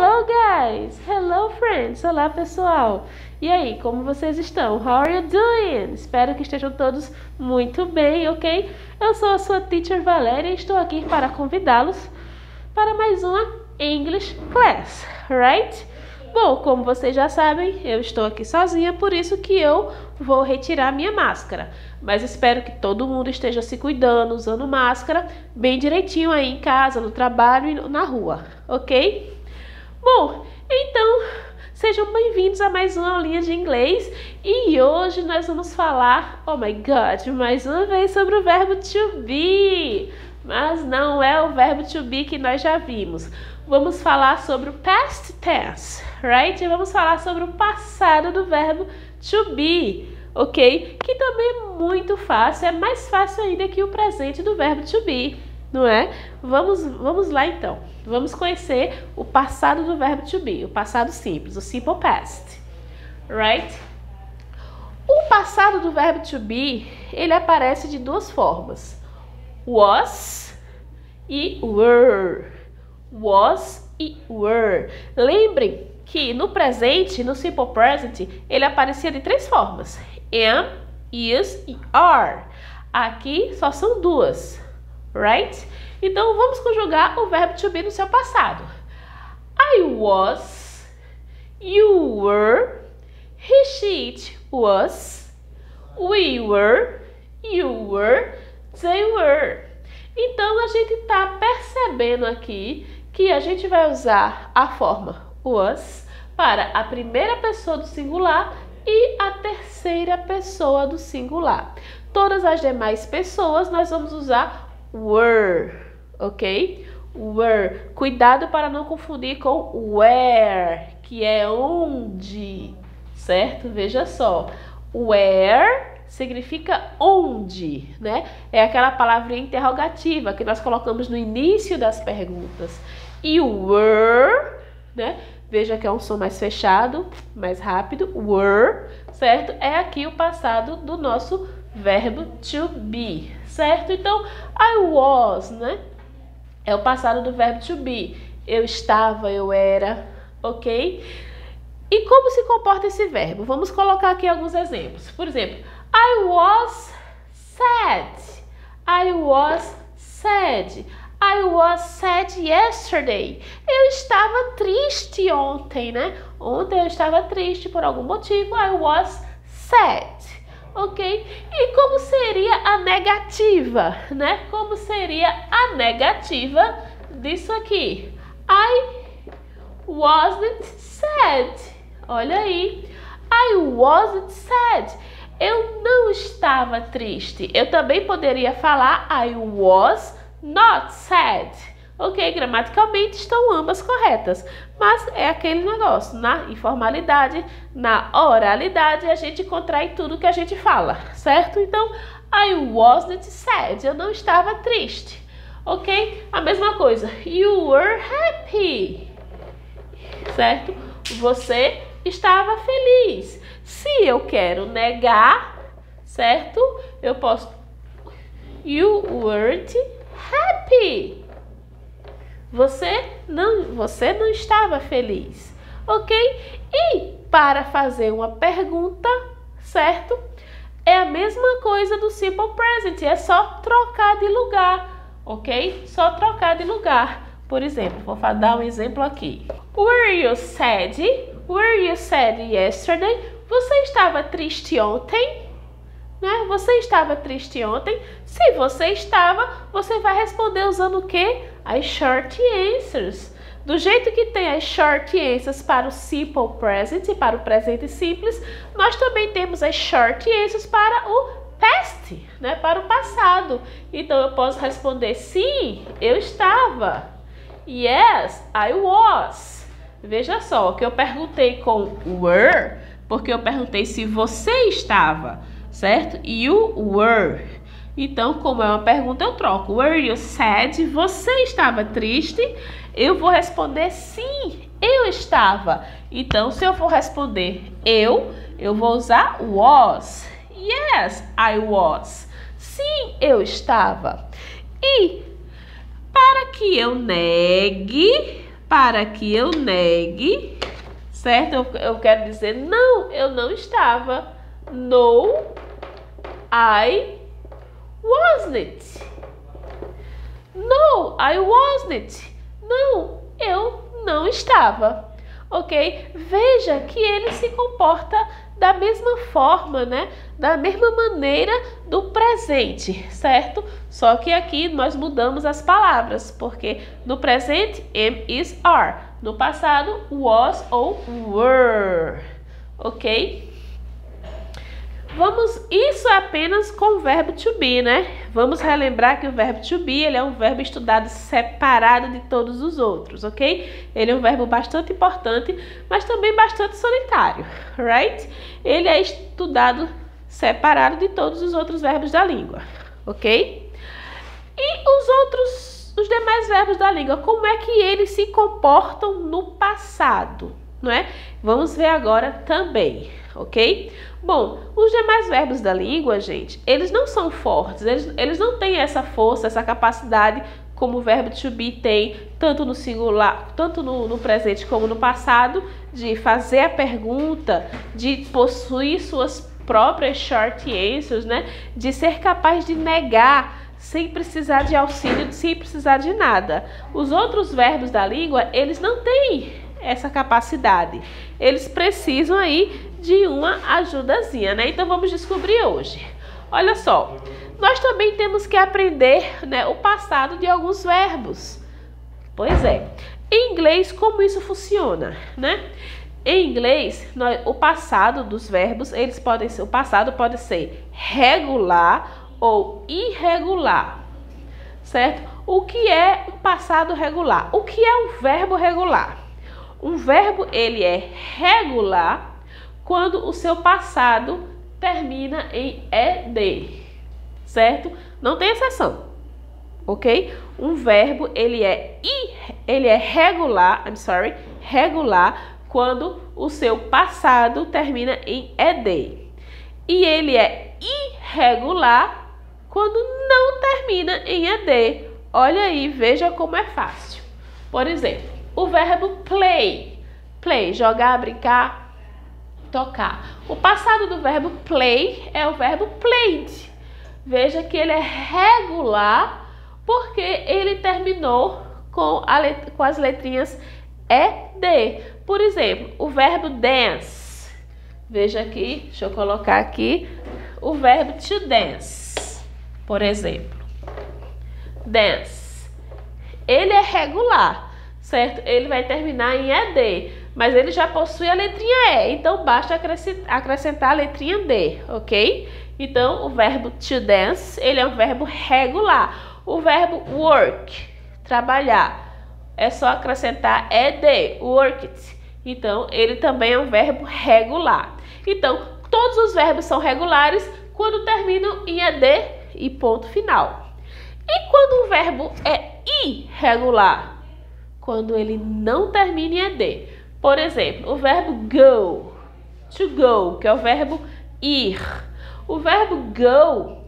Hello guys! Hello friends! Olá pessoal! E aí, como vocês estão? How are you doing? Espero que estejam todos muito bem, ok? Eu sou a sua teacher Valéria e estou aqui para convidá-los para mais uma English class, right? Bom, como vocês já sabem, eu estou aqui sozinha, por isso que eu vou retirar minha máscara. Mas espero que todo mundo esteja se cuidando, usando máscara, bem direitinho aí em casa, no trabalho e na rua, ok? Bom, então, sejam bem-vindos a mais uma aulinha de inglês. E hoje nós vamos falar, oh my God, mais uma vez sobre o verbo to be. Mas não é o verbo to be que nós já vimos. Vamos falar sobre o past tense, right? E vamos falar sobre o passado do verbo to be, ok? Que também é muito fácil, é mais fácil ainda que o presente do verbo to be, não é? Vamos lá então. Vamos conhecer o passado do verbo to be, o passado simples, o simple past, right? O passado do verbo to be, ele aparece de duas formas. Was e were. Was e were. Lembrem que no presente, no simple present, ele aparecia de três formas: am, is e are. Aqui só são duas, right? Então vamos conjugar o verbo to be no seu passado. I was, you were, he, she, it was, we were, you were, they were. Então a gente está percebendo aqui que a gente vai usar a forma was para a primeira pessoa do singular e a terceira pessoa do singular. Todas as demais pessoas nós vamos usar were, ok? Were. Cuidado para não confundir com where, que é onde, certo? Veja só, where significa onde, né? É aquela palavra interrogativa que nós colocamos no início das perguntas. E o were, né? Veja que é um som mais fechado, mais rápido. Were, certo? É aqui o passado do nosso verbo to be, certo? Então, I was, né? É o passado do verbo to be. Eu estava, eu era, ok? E como se comporta esse verbo? Vamos colocar aqui alguns exemplos. Por exemplo, I was sad. I was sad. I was sad yesterday. Eu estava triste ontem, né? Ontem eu estava triste por algum motivo. I was sad. Ok? E como seria a negativa, né? Como seria a negativa disso aqui? I wasn't sad. Olha aí. I wasn't sad. Eu não estava triste. Eu também poderia falar I was not sad. Ok, gramaticalmente estão ambas corretas. Mas é aquele negócio, na informalidade, na oralidade, a gente contrai tudo que a gente fala, certo? Então, I wasn't sad. Eu não estava triste. Ok? A mesma coisa. You were happy. Certo? Você estava feliz. Se eu quero negar, certo? Eu posso you weren't happy. Você não estava feliz, ok? E para fazer uma pergunta, certo? É a mesma coisa do simple present, é só trocar de lugar, ok? Só trocar de lugar. Por exemplo, vou dar um exemplo aqui. Were you sad? Were you sad yesterday? Você estava triste ontem? Né? Você estava triste ontem? Se você estava, você vai responder usando o quê? As short answers. Do jeito que tem as short answers para o simple present, para o presente simples, nós também temos as short answers para o past, né? Para o passado. Então eu posso responder sim, eu estava. Yes, I was. Veja só, que eu perguntei com were, porque eu perguntei se você estava, certo? You were. Então, como é uma pergunta, eu troco. Were you sad? Você estava triste? Eu vou responder sim, eu estava. Então, se eu for responder eu vou usar was. Yes, I was. Sim, eu estava. E para que eu negue, para que eu negue, certo? Eu quero dizer, não, eu não estava. No, I wasn't. No, I wasn't. Não, eu não estava. Ok? Veja que ele se comporta da mesma forma, né? Da mesma maneira do presente, certo? Só que aqui nós mudamos as palavras, porque no presente, am, is, are. No passado, was ou were. Ok? Isso é apenas com o verbo to be, né? Vamos relembrar que o verbo to be, ele é um verbo estudado separado de todos os outros, ok? Ele é um verbo bastante importante, mas também bastante solitário, right? Ele é estudado separado de todos os outros verbos da língua, ok? E os demais verbos da língua, como é que eles se comportam no passado, não é? Vamos ver agora também, ok? Bom, os demais verbos da língua, gente, eles não são fortes, eles não têm essa força, essa capacidade como o verbo to be tem, tanto no singular, tanto no presente como no passado, de fazer a pergunta, de possuir suas próprias short answers, né? De ser capaz de negar sem precisar de auxílio, sem precisar de nada. Os outros verbos da língua, eles não têm essa capacidade. Eles precisam aí de uma ajudazinha, né? Então vamos descobrir hoje. Olha só, nós também temos que aprender, né, o passado de alguns verbos. Pois é. Em inglês, como isso funciona, né? Em inglês, o passado dos verbos, o passado pode ser regular ou irregular, certo? O que é um passado regular? O que é um verbo regular? Um verbo, ele é regular quando o seu passado termina em ed, certo? Não tem exceção, ok? Um verbo, ele é regular quando o seu passado termina em ed. E ele é irregular quando não termina em ed. Olha aí, veja como é fácil. Por exemplo, o verbo play. Play, jogar, brincar, tocar. O passado do verbo play é o verbo played. Veja que ele é regular porque ele terminou com as letrinhas ed. Por exemplo, o verbo dance. Veja aqui, deixa eu colocar aqui o verbo to dance. Por exemplo, dance. Ele é regular, certo? Ele vai terminar em ed, mas ele já possui a letrinha E, então basta acrescentar a letrinha D, ok? Então, o verbo to dance, ele é um verbo regular. O verbo work, trabalhar, é só acrescentar ed, worked. Então, ele também é um verbo regular. Então, todos os verbos são regulares quando terminam em ed e ponto final. E quando o verbo é irregular? Quando ele não termina em ed. Por exemplo, o verbo go, to go, que é o verbo ir. O verbo go,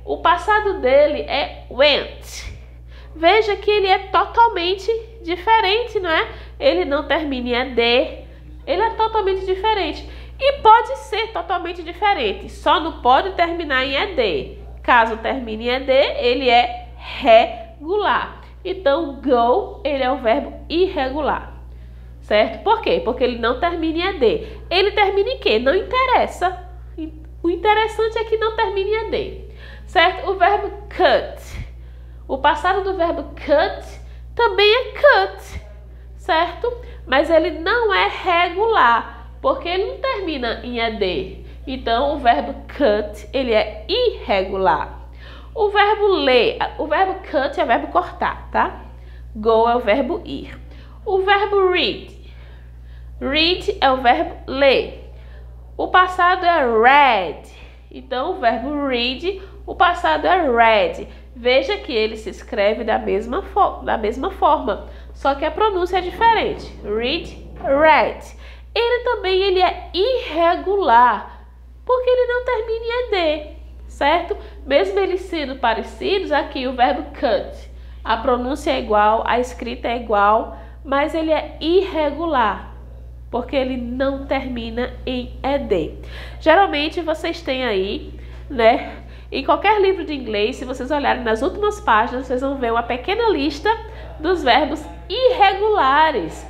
o passado dele é went. Veja que ele é totalmente diferente, não é? Ele não termina em ed, ele é totalmente diferente. E pode ser totalmente diferente, só não pode terminar em ed. Caso termine em ed, ele é regular. Então, go, ele é um verbo irregular. Certo? Por quê? Porque ele não termina em ed. Ele termina em quê? Não interessa. O interessante é que não termina em ed. Certo? O verbo cut. O passado do verbo cut também é cut. Certo? Mas ele não é regular, porque ele não termina em ed. Então, o verbo cut, ele é irregular. O verbo ler, o verbo cut é o verbo cortar, tá? Go é o verbo ir. O verbo read. Read é o verbo ler. O passado é read. Então, o verbo read, o passado é read. Veja que ele se escreve da mesma forma, só que a pronúncia é diferente. Read, read. Ele é irregular, porque ele não termina em ed, certo? Mesmo eles sendo parecidos, aqui o verbo cut, a pronúncia é igual, a escrita é igual, mas ele é irregular, porque ele não termina em ed. Geralmente vocês têm aí, né? Em qualquer livro de inglês, se vocês olharem nas últimas páginas, vocês vão ver uma pequena lista dos verbos irregulares.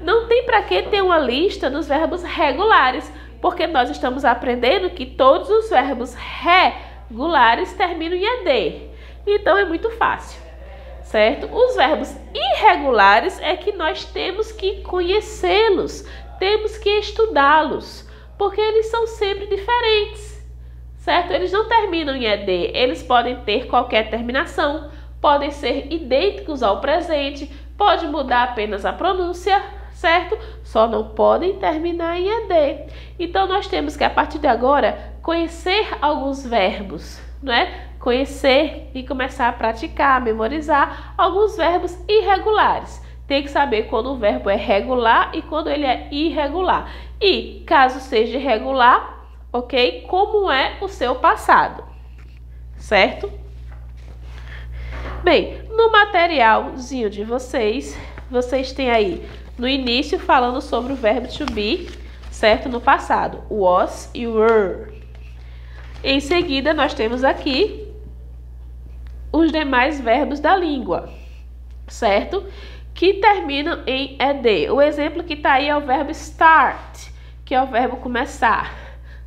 Não tem para que ter uma lista dos verbos regulares, porque nós estamos aprendendo que todos os verbos regulares terminam em ed. Então é muito fácil, certo? Os verbos irregulares é que nós temos que conhecê-los, temos que estudá-los, porque eles são sempre diferentes, certo? Eles não terminam em ed, eles podem ter qualquer terminação, podem ser idênticos ao presente, pode mudar apenas a pronúncia, certo? Só não podem terminar em ed. Então nós temos que, a partir de agora, conhecer alguns verbos, não é? Conhecer e começar a praticar, memorizar alguns verbos irregulares. Tem que saber quando o verbo é regular e quando ele é irregular. E, caso seja irregular, ok? Como é o seu passado, certo? Bem, no materialzinho de vocês têm aí no início falando sobre o verbo to be, certo? No passado, was e were. Em seguida, nós temos aqui os demais verbos da língua, certo? Que terminam em ed. O exemplo que está aí é o verbo start, que é o verbo começar,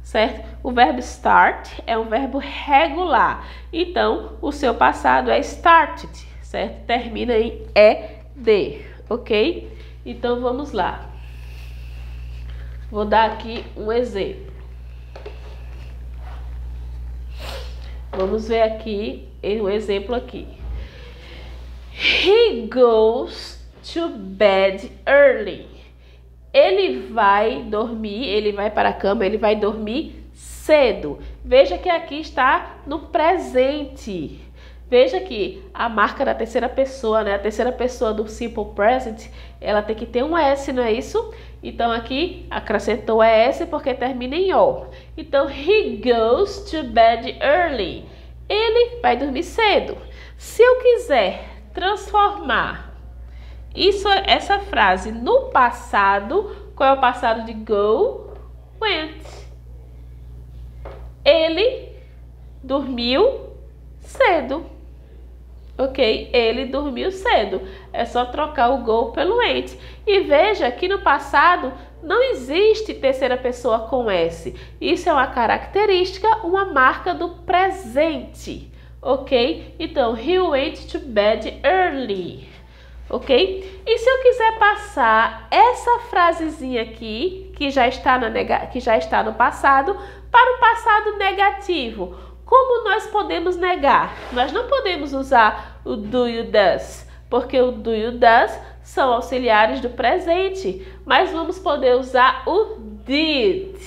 certo? O verbo start é um verbo regular. Então, o seu passado é started, certo? Termina em ed, ok? Então, vamos lá. Vou dar aqui um exemplo. Vamos ver aqui um exemplo aqui. He goes to bed early. Ele vai dormir, ele vai para a cama, ele vai dormir cedo. Veja que aqui está no presente. Veja que a marca da terceira pessoa, né? A terceira pessoa do simple present, ela tem que ter um S, não é isso? Então aqui acrescentou S porque termina em O. Então, he goes to bed early. Ele vai dormir cedo. Se eu quiser transformar essa frase no passado, qual é o passado de go? Went. Ele dormiu cedo. Ok? Ele dormiu cedo. É só trocar o go pelo went. E veja que no passado não existe terceira pessoa com S. Isso é uma característica, uma marca do presente. Ok? Então, he went to bed early. Ok? E se eu quiser passar essa frasezinha aqui, que já está no passado, para o passado negativo, como nós podemos negar? Nós não podemos usar o do you does, porque o do you does são auxiliares do presente, mas vamos poder usar o did.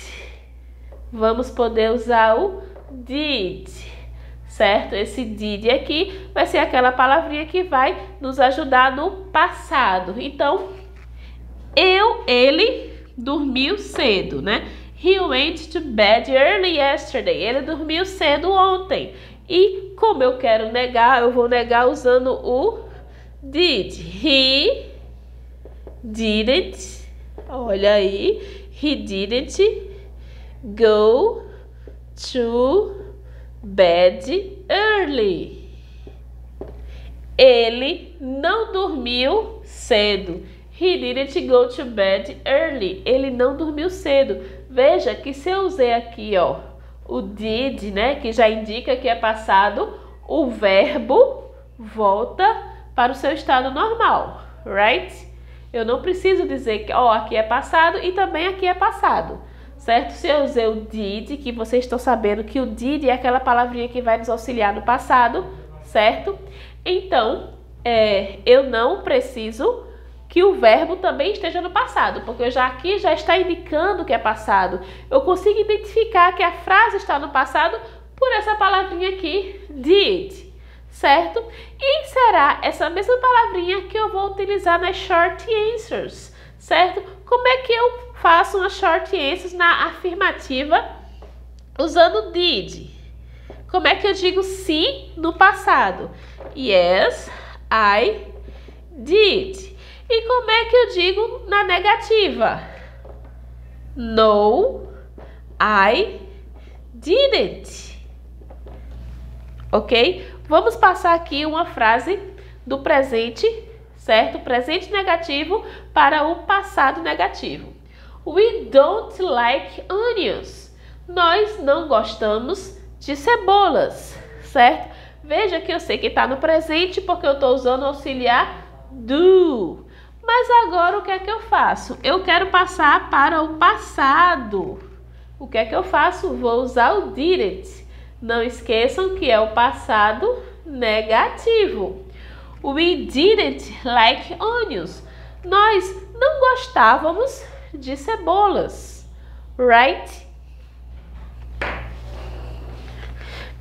Vamos poder usar o did, certo? Esse did aqui vai ser aquela palavrinha que vai nos ajudar no passado. Então, ele dormiu cedo, né? He went to bed early yesterday. Ele dormiu cedo ontem. E como eu quero negar, eu vou negar usando o did. He didn't, olha aí, he didn't go to bed early. Ele não dormiu cedo. He didn't go to bed early. Ele não dormiu cedo. Veja que se eu usei aqui, ó, o did, né, que já indica que é passado, o verbo volta para o seu estado normal, right? Eu não preciso dizer que, ó, aqui é passado e também aqui é passado, certo? Se eu usei o did, que vocês estão sabendo que o did é aquela palavrinha que vai nos auxiliar no passado, certo? Então, eu não preciso que o verbo também esteja no passado, porque aqui já está indicando que é passado. Eu consigo identificar que a frase está no passado por essa palavrinha aqui, did, certo? E será essa mesma palavrinha que eu vou utilizar nas short answers, certo? Como é que eu faço uma short answers na afirmativa usando did? Como é que eu digo sim no passado? Yes, I did. E como é que eu digo na negativa? No, I didn't. Ok? Vamos passar aqui uma frase do presente, certo? Presente negativo para o passado negativo. We don't like onions. Nós não gostamos de cebolas, certo? Veja que eu sei que está no presente porque eu estou usando o auxiliar do. Mas agora o que é que eu faço? Eu quero passar para o passado. O que é que eu faço? Vou usar o didn't. Não esqueçam que é o passado negativo. We didn't like onions. Nós não gostávamos de cebolas. Right?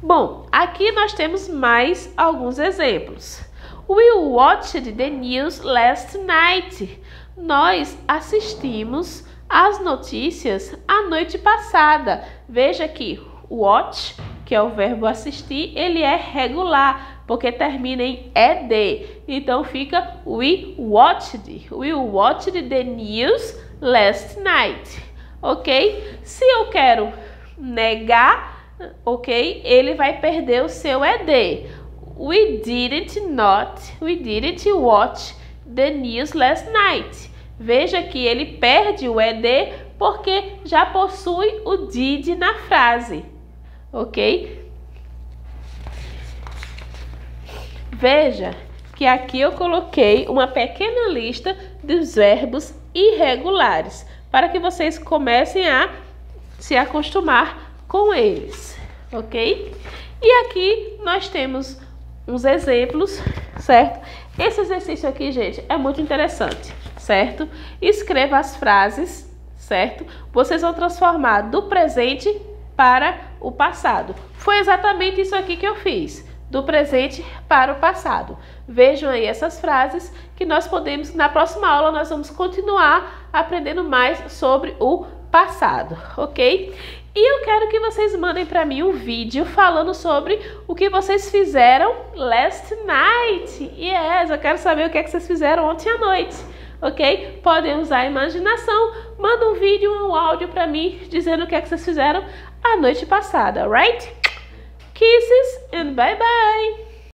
Bom, aqui nós temos mais alguns exemplos. We watched the news last night. Nós assistimos às notícias a noite passada. Veja que watch, que é o verbo assistir, ele é regular, porque termina em ed. Então fica we watched the news last night. Ok? Se eu quero negar, ok? Ele vai perder o seu ed. We didn't watch the news last night. Veja que ele perde o ed porque já possui o did na frase. Ok? Veja que aqui eu coloquei uma pequena lista dos verbos irregulares para que vocês comecem a se acostumar com eles. Ok? E aqui nós temos uns exemplos, certo? Esse exercício aqui, gente, é muito interessante, certo? Escreva as frases, certo? Vocês vão transformar do presente para o passado. Foi exatamente isso aqui que eu fiz, do presente para o passado. Vejam aí essas frases que nós podemos, na próxima aula, nós vamos continuar aprendendo mais sobre o passado, ok? E eu quero que vocês mandem para mim um vídeo falando sobre o que vocês fizeram last night. Yes, eu quero saber o que é que vocês fizeram ontem à noite, ok? Podem usar a imaginação. Manda um vídeo, um áudio para mim dizendo o que é que vocês fizeram a noite passada, right? Kisses and bye bye!